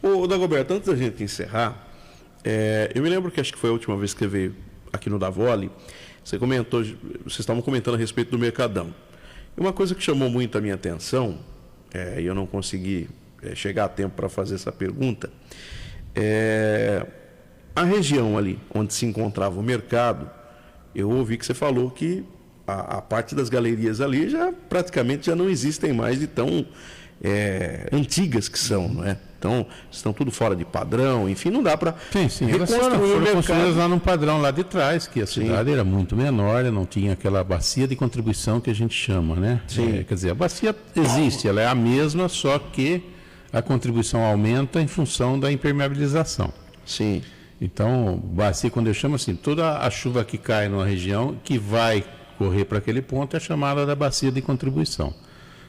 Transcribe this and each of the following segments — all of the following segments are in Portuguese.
Ô, Dagoberto, antes da gente encerrar, eu me lembro que acho que foi a última vez que você veio aqui no Davoli, vocês estavam comentando a respeito do Mercadão. E uma coisa que chamou muito a minha atenção, e eu não consegui chegar a tempo para fazer essa pergunta, a região ali onde se encontrava o mercado, eu ouvi que você falou que a parte das galerias ali praticamente já não existem mais de tão antigas que são, não é? Então, estão tudo fora de padrão, enfim, não dá para reconstruir o mercado. Construídas lá num padrão lá de trás, que a cidade era muito menor, não tinha aquela bacia de contribuição que a gente chama, né? Quer dizer, a bacia existe, ela é a mesma, só que a contribuição aumenta em função da impermeabilização. Sim. Então, bacia, quando eu chamo assim, toda a chuva que cai numa região que vai correr para aquele ponto é chamada da bacia de contribuição.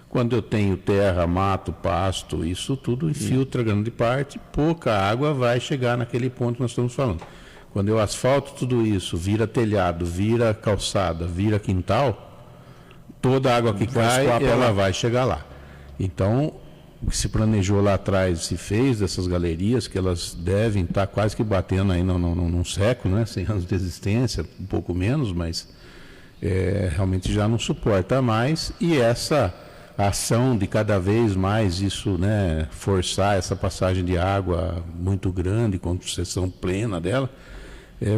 Quando eu tenho terra, mato, pasto, isso tudo infiltra grande parte, pouca água vai chegar naquele ponto que nós estamos falando. Quando eu asfalto tudo isso, vira telhado, vira calçada, vira quintal, toda a água que cai, ela vai chegar lá. Então, o que se planejou lá atrás, se fez dessas galerias, que elas devem estar quase que batendo aí num século, né? 100 anos de existência, um pouco menos, mas realmente já não suporta mais, e essa ação de cada vez mais isso, né, forçar essa passagem de água muito grande, com sucessão plena dela,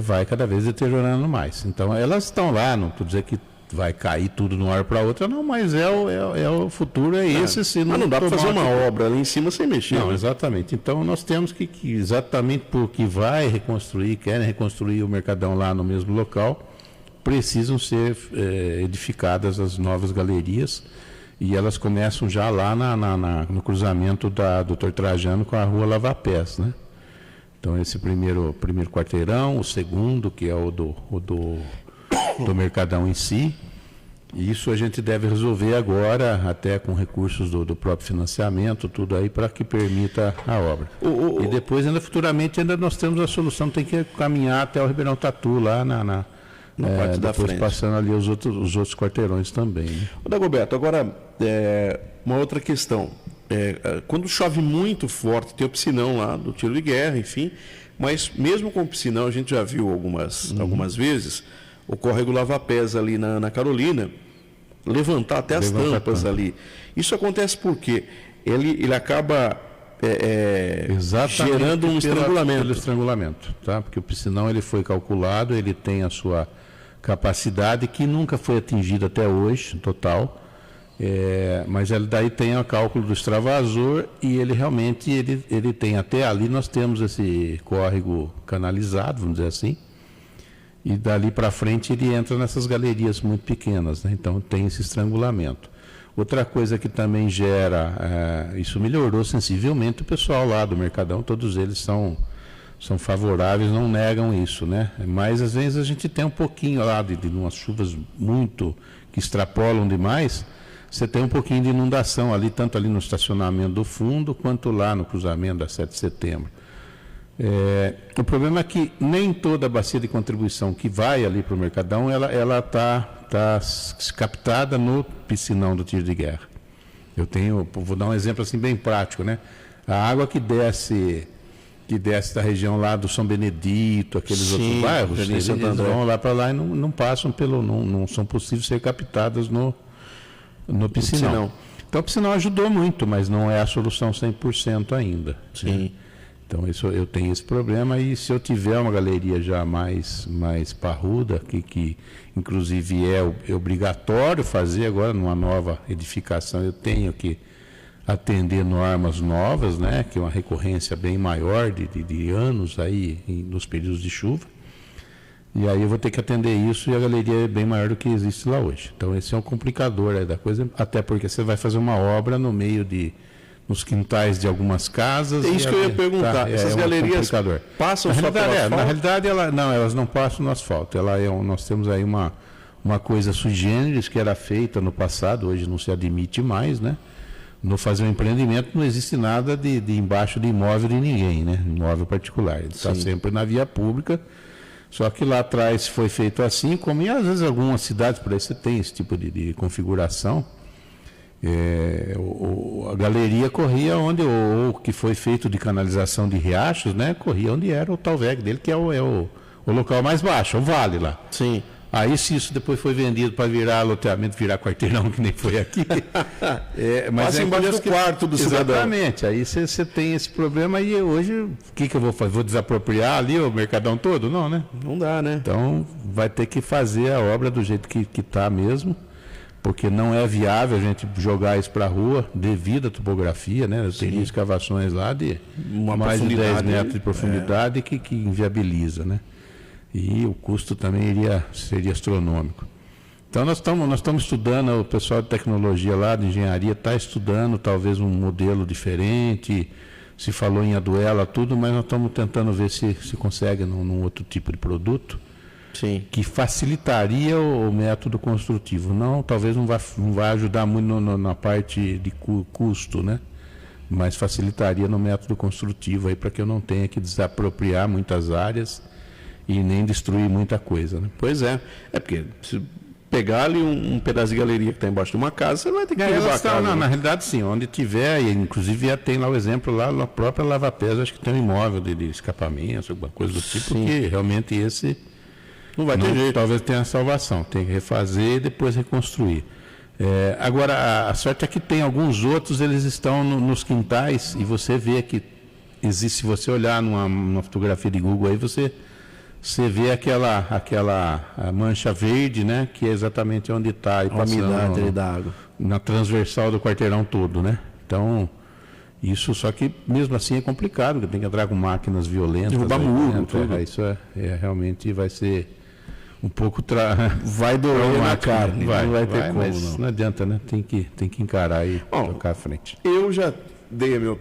vai cada vez deteriorando mais. Então elas estão lá, não estou dizendo que vai cair tudo de uma hora para outra, não, mas o futuro esse. Se não dá para fazer uma obra ali em cima sem mexer. Não, exatamente. Então nós temos que exatamente porque vai reconstruir, querem reconstruir o Mercadão lá no mesmo local, precisam ser edificadas as novas galerias. E elas começam já lá no cruzamento da Doutor Trajano com a Rua Lavapés, né? Então esse primeiro quarteirão, o segundo, que é o do Mercadão em si, e isso a gente deve resolver agora, até com recursos do próprio financiamento, tudo aí, para que permita a obra. E depois, futuramente, nós temos a solução, tem que caminhar até o Ribeirão Tatu, lá na parte da frente, passando ali os outros quarteirões também, né? Dagoberto, agora uma outra questão. Quando chove muito forte, tem o piscinão lá do tiro de guerra, enfim, mas mesmo com o piscinão, a gente já viu algumas vezes o córrego Lavapés ali na Carolina levantar até as tampas ali. Isso acontece porque ele acaba gerando um estrangulamento. Pelo estrangulamento, tá? Porque o piscinão ele foi calculado, ele tem a sua capacidade que nunca foi atingida até hoje, total, mas ele daí tem o cálculo do extravasor e ele realmente ele tem até ali, nós temos esse córrego canalizado, vamos dizer assim, e dali para frente ele entra nessas galerias muito pequenas, né? Então tem esse estrangulamento. Outra coisa que também gera, isso melhorou sensivelmente o pessoal lá do Mercadão, todos eles são favoráveis, não negam isso, né? Mas às vezes a gente tem um pouquinho lá de umas chuvas muito que extrapolam demais, você tem um pouquinho de inundação ali, tanto ali no estacionamento do fundo, quanto lá no cruzamento da 7 de setembro. O problema é que nem toda a bacia de contribuição que vai ali para o Mercadão, ela está captada no piscinão do tiro de guerra. Vou dar um exemplo assim bem prático, né? A água que desce da região lá do São Benedito, aqueles outros bairros, eles vão lá para lá e não passam não são possíveis ser captadas no piscinão. Então o piscinão ajudou muito, mas não é a solução 100% ainda. Sim. Né? Então eu tenho esse problema, e se eu tiver uma galeria já mais parruda, que inclusive é obrigatório fazer agora numa nova edificação, eu tenho que atender normas novas, né, que é uma recorrência bem maior de anos aí nos períodos de chuva, e aí eu vou ter que atender isso, e a galeria é bem maior do que existe lá hoje. Então esse é um complicador aí da coisa, até porque você vai fazer uma obra nos quintais de algumas casas. É isso que eu ia perguntar. Essas galerias passam só pelo asfalto? Na realidade, elas não passam no asfalto. Nós temos aí uma coisa sui generis que era feita no passado, hoje não se admite mais, né? No fazer um empreendimento não existe nada de embaixo de imóvel de ninguém, né? Imóvel particular. Ele está sempre na via pública. Só que lá atrás foi feito assim, como às vezes algumas cidades por aí você tem esse tipo de configuração. A galeria corria onde o que foi feito de canalização de riachos, né? Corria onde era o Talveg dele, que é o local mais baixo, o vale lá. Sim. Aí, se isso depois foi vendido para virar loteamento, virar quarteirão, que nem foi aqui. Mas passa embaixo do quarto do cidadão. Exatamente. Aí você tem esse problema e hoje, o que eu vou fazer? Vou desapropriar ali o mercadão todo? Não, né? Não dá, né? Então, vai ter que fazer a obra do jeito que está mesmo, porque não é viável a gente jogar isso para a rua devido à topografia, né? Eu tenho escavações lá de mais de 10 metros de profundidade que inviabiliza, né? E o custo também seria astronômico. Então nós estamos estudando, o pessoal de tecnologia lá, de engenharia, está estudando talvez um modelo diferente, se falou em aduela, tudo, mas nós estamos tentando ver se consegue num outro tipo de produto. Sim. Que facilitaria o método construtivo. Não, talvez não vai ajudar muito na parte de custo, né? Mas facilitaria no método construtivo aí para que eu não tenha que desapropriar muitas áreas e nem destruir muita coisa, né? Pois é. É porque se pegar ali um pedaço de galeria que está embaixo de uma casa, você vai ter que derrubar a casa. Na realidade, sim. Onde tiver, e inclusive tem lá o exemplo, lá na própria Lava Pés, acho que tem um imóvel de escapamento, alguma coisa do tipo, Sim. que realmente esse... Não vai ter jeito. Talvez tenha salvação, tem que refazer e depois reconstruir. Agora, a sorte é que tem alguns outros, eles estão nos quintais e você vê que existe, se você olhar numa fotografia de Google aí, você vê aquela mancha verde, né, que é exatamente onde está a umidade da água. Na transversal do quarteirão todo, né? Então, isso só que mesmo assim é complicado, porque tem que entrar com máquinas violentas. Derrubar muro, tudo. Isso realmente vai ser um pouco vai doer na carne, não vai ter como, mas não adianta, né? Tem que encarar e tocar à frente. Eu já dei a minha